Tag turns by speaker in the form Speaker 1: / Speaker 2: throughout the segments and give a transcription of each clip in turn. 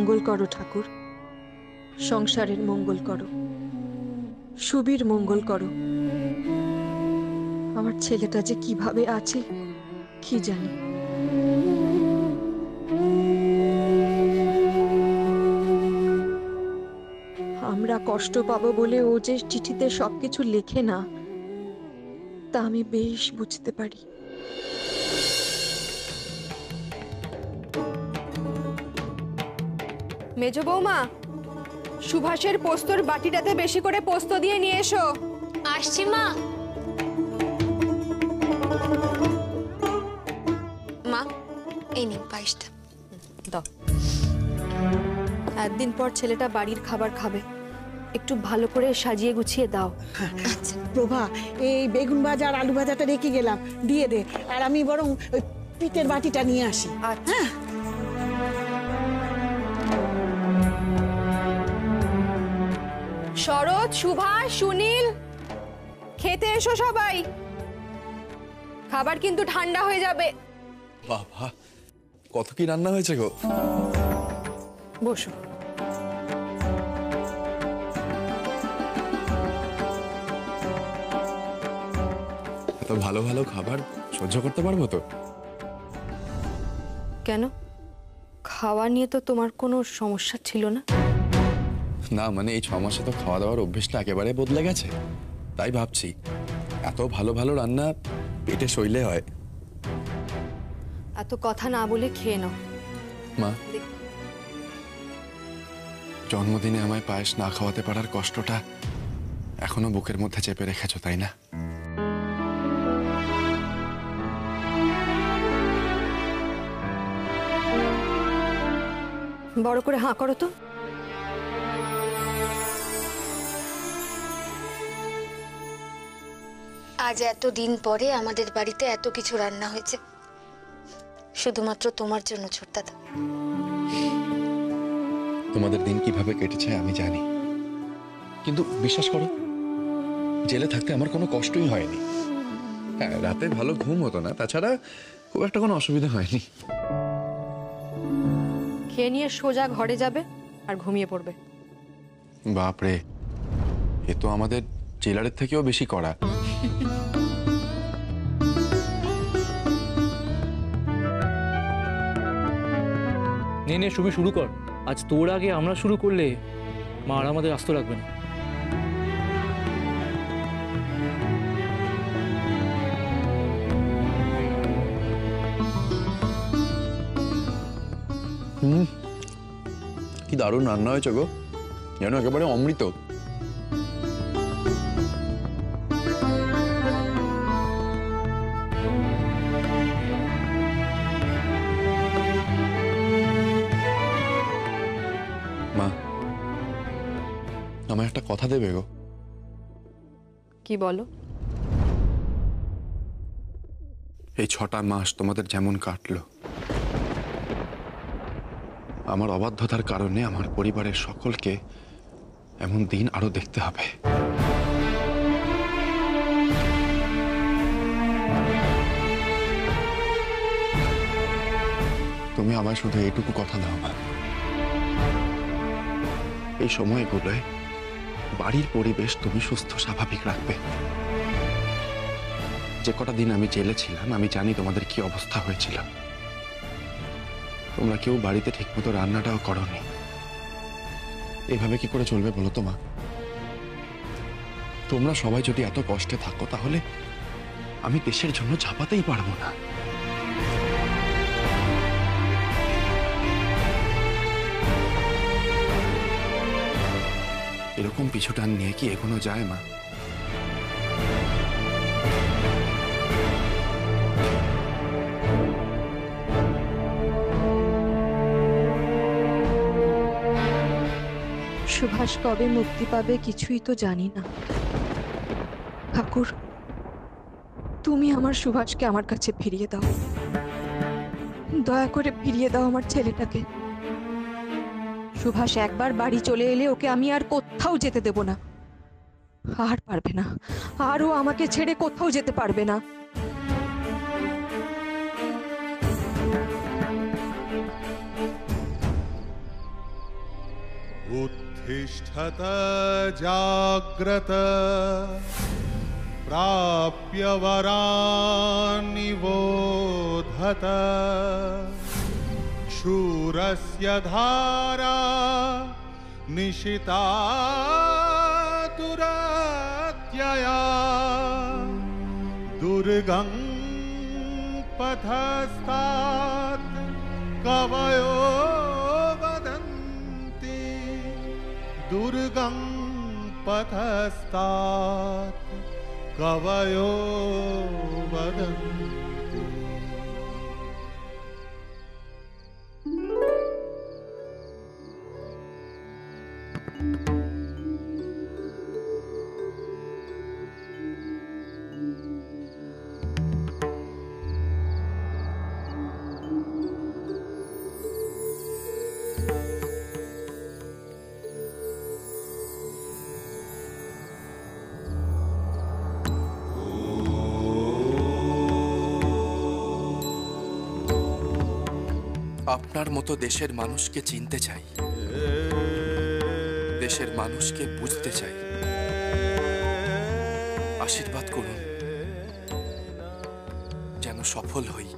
Speaker 1: মঙ্গল করো ঠাকুর, সংসারের মঙ্গল করো, সুবীর মঙ্গল করো। আমার ছেলেটা যে কিভাবে আছে কি জানি। আমরা কষ্ট পাবো বলে ও যে চিঠিতে সবকিছু লেখে না, তা আমি বেশ বুঝতে পারি।
Speaker 2: মেজো বৌমা, সুভাষের পোস্তর বাটিটাতে বেশি করে পোস্ত দিয়ে নিয়ে এসো।
Speaker 3: আসছি মা। মা, এই নিন পায়েসটা।
Speaker 2: দাও। একদিন পর ছেলেটা বাড়ির খাবার খাবে, একটু ভালো করে সাজিয়ে গুছিয়ে দাও।
Speaker 4: প্রভা, এই বেগুন ভাজা আর আলু ভাজাটা রেখে গেলাম, দিয়ে দে। আর আমি বরং ওই পিঠের বাটিটা নিয়ে আসি। হ্যাঁ,
Speaker 2: শরৎ, সুভাষ, সুনীল, খেতে এসো সবাই। খাবার কিন্তু ঠান্ডা হয়ে যাবে।
Speaker 5: বাবা, কত কি রান্না হয়েছে গো।
Speaker 2: বসো।
Speaker 5: এত ভালো ভালো খাবার সহ্য করতে পারবো তো?
Speaker 2: কেন, খাওয়া নিয়ে তো তোমার কোনো সমস্যা ছিল না?
Speaker 5: না মানে এই 6 মাসে তো খাওয়া দাওয়ার অভ্যেসটা একেবারে বদলে গেছে, তাই ভাবছি এত ভালো ভালো রান্না পেটে সইলে হয়।
Speaker 2: এত কথা না বলে খেয়ে নাও।
Speaker 5: মা, জন্মদিনে আমায় পায়েস না খাওয়াতে পারার কষ্টটা এখনো বুকের মধ্যে চেপে রেখেছো, তাই না?
Speaker 2: বড় করে হাঁ করো তো।
Speaker 3: আজ এত দিন পরে আমাদের বাড়িতে এত কিছু রান্না হয়েছে, শুধুমাত্র তোমার জন্য ছোট দাদা।
Speaker 5: তোমাদের দিন কিভাবে কেটেছে আমি জানি, কিন্তু বিশ্বাস করো জেলে থাকতে আমার কোনো কষ্টই হয়নি। হ্যাঁ, রাতে ভালো ঘুম হতো না, তাছাড়া খুব একটা কোনো অসুবিধা হয়নি।
Speaker 2: খেয়ে নিয়ে সোজা ঘরে যাবে আর ঘুমিয়ে পড়বে।
Speaker 5: বাপরে, এ তো আমাদের জেলারের থেকেও বেশি কড়া।
Speaker 6: নে নে সুবি, শুরু কর। আজ তোর আগে আমরা শুরু করলে মা আর আমাদের আস্ত রাখবে না।
Speaker 5: কি দারুণ রান্না হয়েছে গো, যেন একেবারে অমৃত। মা, আমায় একটা কথা দেবে গো?
Speaker 2: কি বলো?
Speaker 5: এই 6টা মাস তোমাদের যেমন কাটলো, আমার অবাধ্যতার কারণে আমার পরিবারের সকলকে এমন দিন আরো দেখতে হবে। তুমি আমায় শুধু এইটুকু কথা দাও মা, এই সময়গুলোয় বাড়ির পরিবেশ তুমি সুস্থ স্বাভাবিক রাখবে। যে কটা দিন আমি জেলে ছিলাম আমি জানি তোমাদের কি অবস্থা হয়েছিল। তোমরা কেউ বাড়িতে ঠিকমতো রান্নাটাও করোনি। এভাবে কি করে চলবে বলো তো মা? তোমরা সবাই যদি এত কষ্টে থাকো তাহলে আমি দেশের জন্য ঝাঁপাতেই পারবো না। এরকম পিছুটান নিয়ে কি এগোনো যায় মা?
Speaker 1: সুভাষ কবে মুক্তি পাবে কিছুই তো জানি না। ঠাকুর, তুমি আমার সুভাষকে আমার কাছে ফিরিয়ে দাও, দয়া করে ফিরিয়ে দাও আমার ছেলেটাকে। সুভাষ একবার বাড়ি চলে এলে ওকে আমি আর কোথাও যেতে দেব না। আর পারবে না, আরও আমাকে ছেড়ে কোথাও যেতে পারবে না।
Speaker 7: तिष्ठत जाग्रत प्राप्य वरान् निबोधत शूरस्य धारा निशिता दुरत्यया दुर्गं पथस्तात् कवयो वदन्ति दुर्गं पथस्तात् कवयो वदन्ति।
Speaker 5: আপনার মতো দেশের মানুষকে চিনতে চাই, দেশের মানুষকে বুঝতে চাই। আশীর্বাদ করুন যেন সফল হই।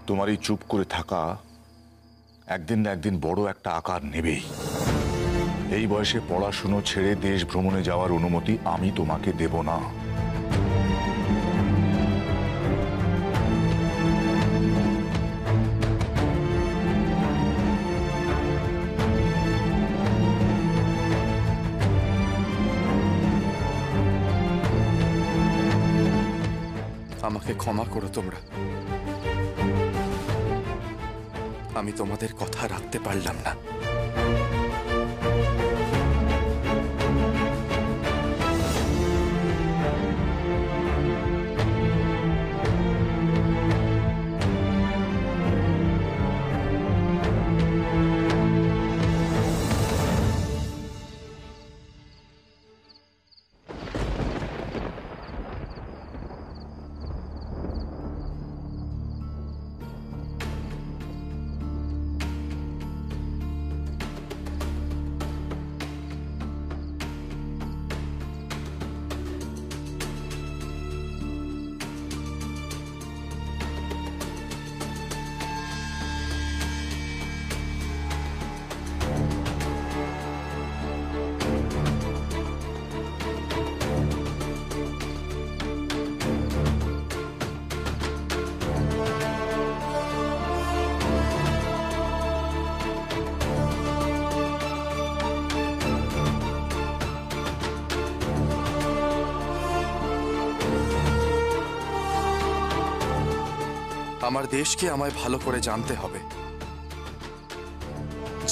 Speaker 8: তোমার এই চুপ করে থাকা একদিন না একদিন বড় একটা আকার নেবেই। এই বয়সে পড়াশুনো ছেড়ে দেশ ভ্রমণে যাওয়ার অনুমতি আমি তোমাকে দেব না।
Speaker 5: আমাকে ক্ষমা করো তোমরা, আমি তোমাদের কথা রাখতে পারলাম না।
Speaker 9: আমার দেশকে আমায় ভালো করে জানতে হবে।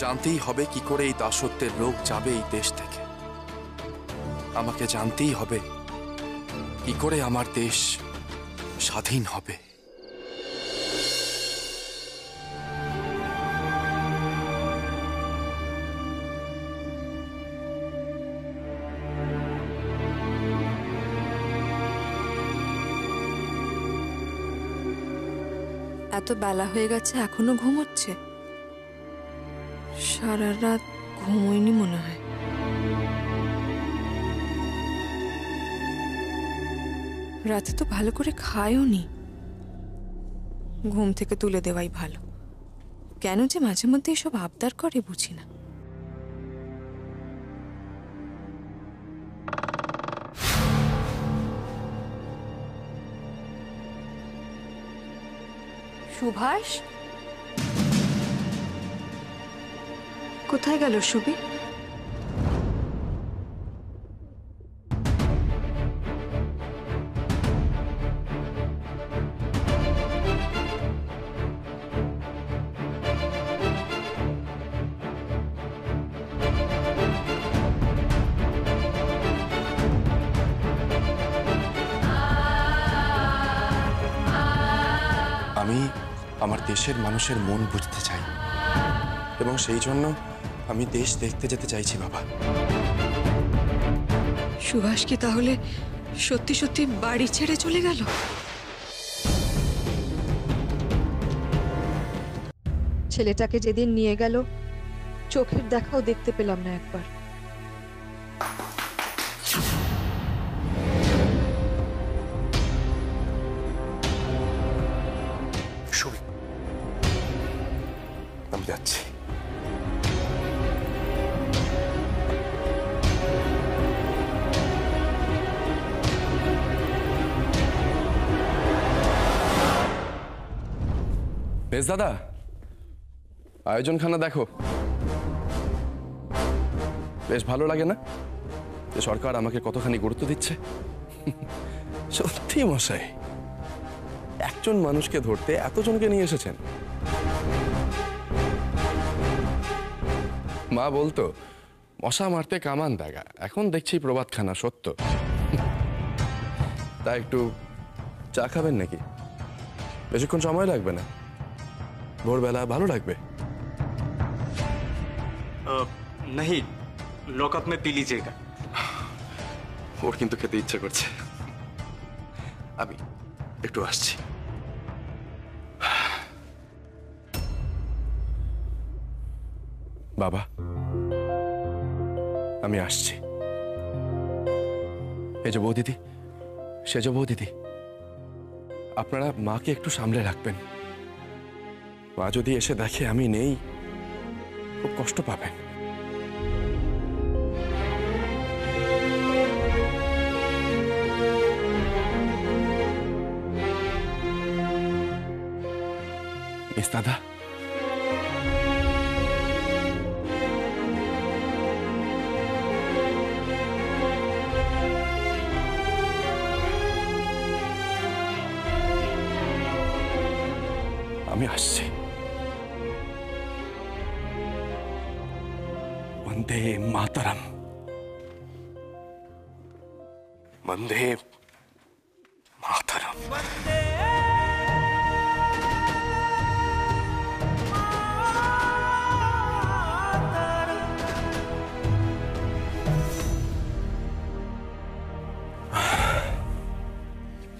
Speaker 9: জানতেই হবে কি করে এই দাসত্বের রোগ যাবে এই দেশ থেকে। আমাকে জানতেই হবে কি করে আমার দেশ স্বাধীন হবে।
Speaker 1: এত বেলা হয়ে গেছে এখনো ঘুমোচ্ছে? সারা রাত ঘুমোয়নি মনে হয়। রাতে তো ভালো করে খায়ও নি। ঘুম থেকে তুলে দেওয়াই ভালো। কেন যে মাঝে মধ্যে এসব আবদার করে বুঝি না।
Speaker 2: সুভাষ,
Speaker 1: কোথায় গেল সুবি?
Speaker 9: আমি আমার দেশের মানুষের মন বুঝতে চাই এবং সেই জন্য আমি দেশ দেখতে যেতে চাইছি বাবা।
Speaker 1: সুভাষ কি তাহলে সত্যি সত্যি বাড়ি ছেড়ে চলে গেল? ছেলেটাকে যেদিন নিয়ে গেল চোখের দেখাও দেখতে পেলাম না একবার।
Speaker 9: সুবি, আমি যাচ্ছি।
Speaker 5: বেশ দাদা, আয়োজনখানা দেখো। বেশ ভালো লাগে না যে সরকার আমাকে কতখানি গুরুত্ব দিচ্ছে? সত্যি মশাই, একজন মানুষকে ধরতে এতজনকে নিয়ে এসেছেন। মা বলতো মশা মারতে কামান দাগা, এখন দেখছি প্রবাদখানা সত্য। তা একটু চা খাবেন নাকি? বেশিক্ষণ সময় লাগবে না, ভোরবেলা ভালো লাগবে।
Speaker 10: नहीं, लॉकअप में पी लीजिएगा।
Speaker 9: ওর কিন্তু খেতে ইচ্ছা করছে, আমি একটু আসছি। বাবা, আমি আসছি। এই যে বৌদিদি, সে যে বৌদিদি, আপনারা মাকে একটু সামলে রাখবেন। মা যদি এসে দেখে আমি নেই, খুব কষ্ট পাবেন। মিস দাদা, আমি আসছি। वंदे मातरम, वंदे मातरम।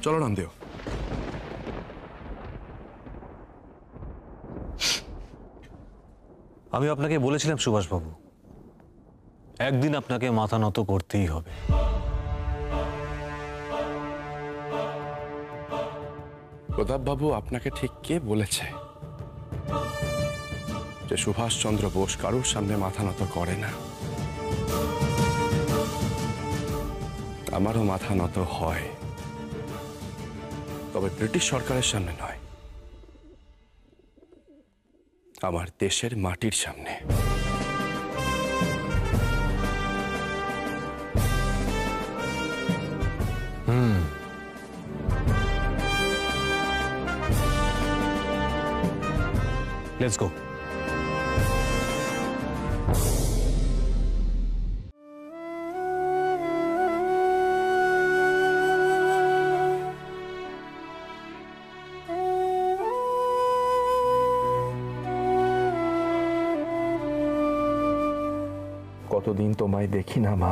Speaker 9: চলো রামদেও।
Speaker 10: আমি আপনাকে বলেছিলাম সুভাষবাবু, একদিন আপনাকে মাথা নত করতেই হবে।
Speaker 5: প্রতাপবাবু, আপনাকে ঠিক কে বলেছে যে সুভাষচন্দ্র বোস কারোর সামনে মাথা নত করে না? আমারও মাথা নত হয়, তবে ব্রিটিশ সরকারের সামনে নয়, আমার দেশের মাটির সামনে।
Speaker 10: Let's go.
Speaker 9: কতদিন তোমায় দেখি না মা,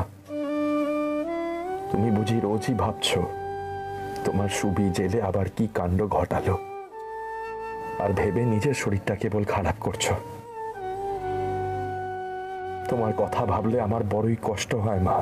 Speaker 9: তুমি বুঝি রোজই ভাবছো তোমার সুবি জেলে আবার কি কাণ্ড ঘটালো, আর ভেবে নিজের শরীরটা কেবল খারাপ করছো। তোমার কথা ভাবলে আমার বড়ই কষ্ট হয় মা।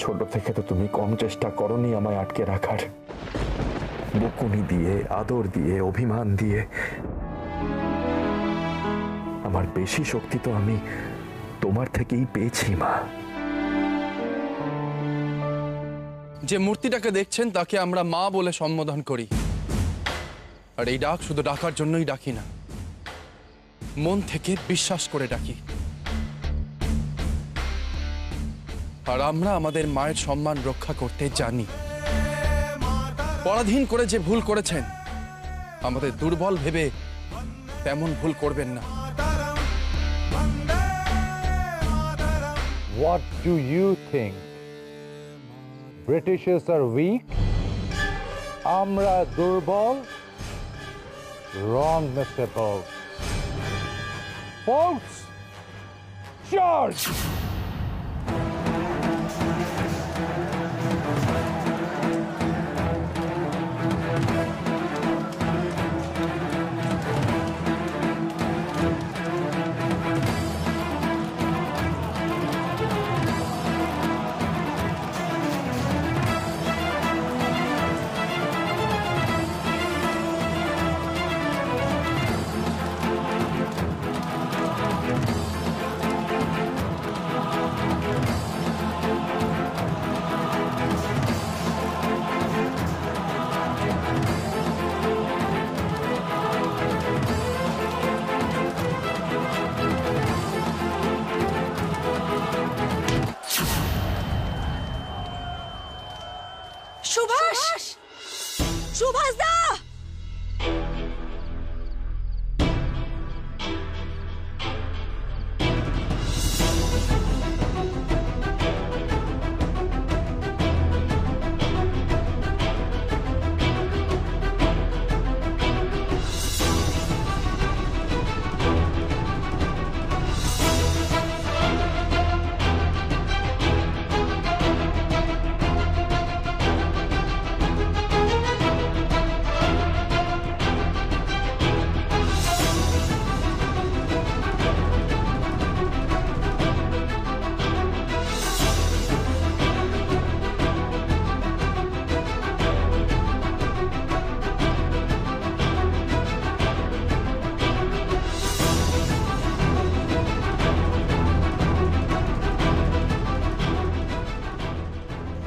Speaker 9: ছোট থেকে তো তুমি কম চেষ্টা করনি আমায় আটকে রাখার, বকুনি দিয়ে, আদর দিয়ে, অভিমান দিয়ে। আমার বেশি শক্তি তো আমি তোমার থেকেই পেয়েছি মা।
Speaker 5: যে মূর্তিটাকে দেখছেন তাকে আমরা মা বলে সম্বোধন করি, আর এই ডাক শুধু ডাকার জন্যই ডাকি না, মন থেকে বিশ্বাস করে ডাকি। আর আমরা আমাদের মায়ের সম্মান রক্ষা করতে জানি। পরাধীন করে যে ভুল করেছেন, আমাদের দুর্বল ভেবে তেমন ভুল করবেন না।
Speaker 11: What do you think? Britishers are weak? Amra durbal? Wrong, Mr. Bose. Folks, charge!
Speaker 1: Subhash! Subhash দা!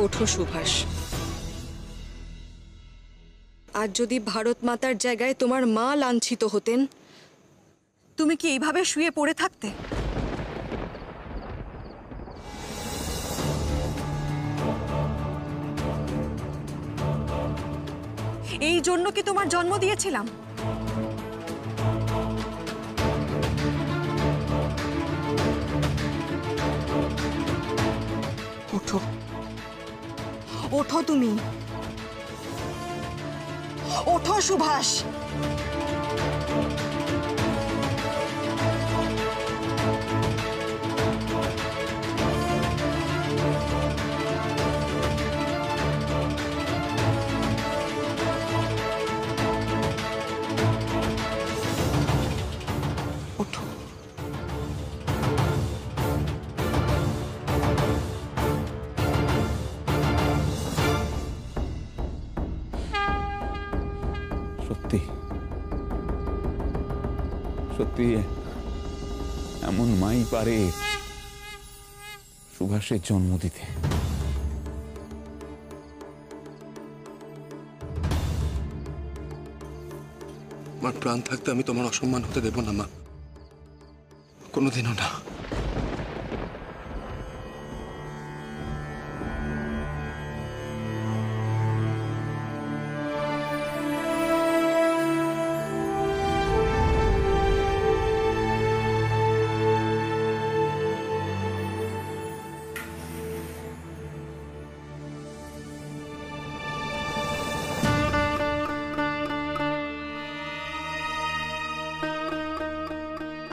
Speaker 1: ওঠো সুভাষ। আজ যদি ভারত মাতার জায়গায় তোমার মা লাঞ্ছিত হতেন, তুমি কি এইভাবে শুয়ে পড়ে থাকতে? এই জন্য কি তোমার জন্ম দিয়েছিলাম? ওঠো, ওঠো তুমি, ওঠো সুভাষ। ওঠো।
Speaker 12: সত্যি সত্যি এমন মাই পারে সুভাষের জন্ম দিতে।
Speaker 5: আমার প্রাণ থাকতে আমি তোমার অসম্মান হতে দেব না মা, কোনোদিনও না।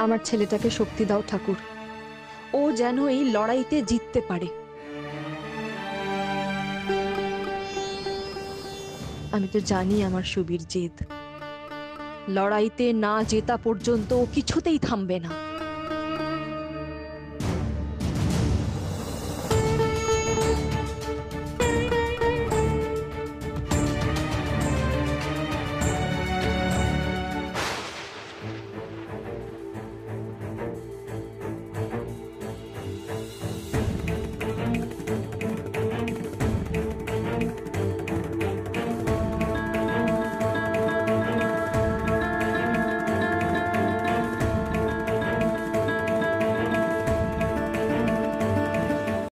Speaker 1: আমার ছেলেটাকে শক্তি দাও ঠাকুর, ও যেন এই লড়াইতে জিততে পারে। আমি তো জানি আমার সুবীর জেদ, লড়াইতে না জেতা পর্যন্ত ও কিছুতেই থামবে না।